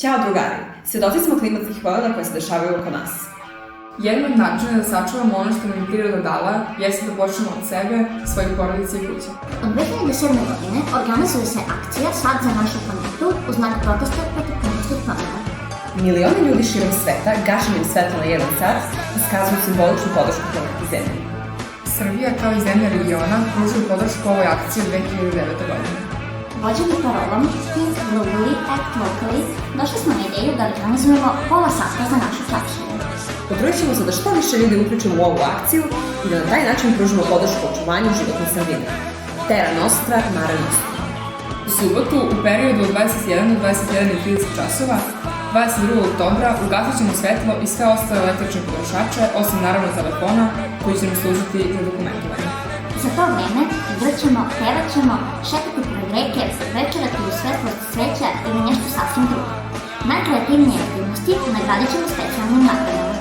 Ćao drugari, svedoci smo klimatskih promena koje se dešavaju oko nas. Jedan od načina da sačuvamo ono što nam je priroda dala jeste da počnemo od sebe, svojih porodica i kuća. Od 2007. godine organizuje se akcija Svat za našu planetu u znak protesta protiv klimatskih promena. Milioni ljudi širom sveta gašenjem svetla na 1 sat iskazuju simboličnu podršku planeti Zemlji. Srbija kao i zemlja regiona pružuju podršku ovoj akciji od 2009. godine. Vođeni parolom Think Globally, Act Locally, došli smo na ideju da organizujemo pola sata za našu čašinu. Potrudit ćemo se da što više ljudi uključimo u ovu akciju i da na taj način pružimo podršku očuvanju životne sredine. Terra Nostra, Mare Nostrum. U subotu, u periodu od 21 do 21:30 časova, 22. oktobra ugasit ćemo svetlo i sve ostale električne potrošače, osim naravno telefona, koji će nam služiti za dokumentovanje. Za to vreme igraćemo, pevaćemo, šetati pored reke, večerati u svetlost sveća ili nešto sasvim drugo. Najkreativnije aktivnosti nagradit ćemo specijalnim nagradama.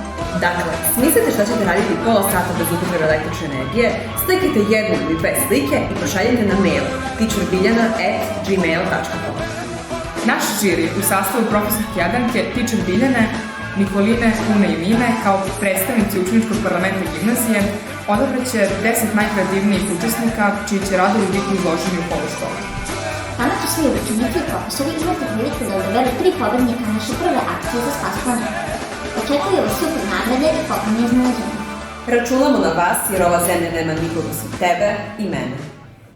Dakle, smislite šta ćete raditi pola sata bez upotrebe električne energije, slikajte jednu ili 2 slike i pošaljite na mail teacherbiljana@gmail.com. Naš žiri u sastavu profesorke Jadranke, teacher Biljane, Nikoline, Une i Mine kao predstavnici učeničkog parlamenta gimnazije odabraće 10 najkreativnijih učesnika čiji će radovi biti izloženi u holu škole. Tamo će svi učenici i profesori imati priliku da odaberu 3 pobednika naše prve akcije za spas planeta. Očekuju vas super nagrade i poklone iznenađenja. Računamo na vas jer ova zemlja nema nikoga sem tebe i mene.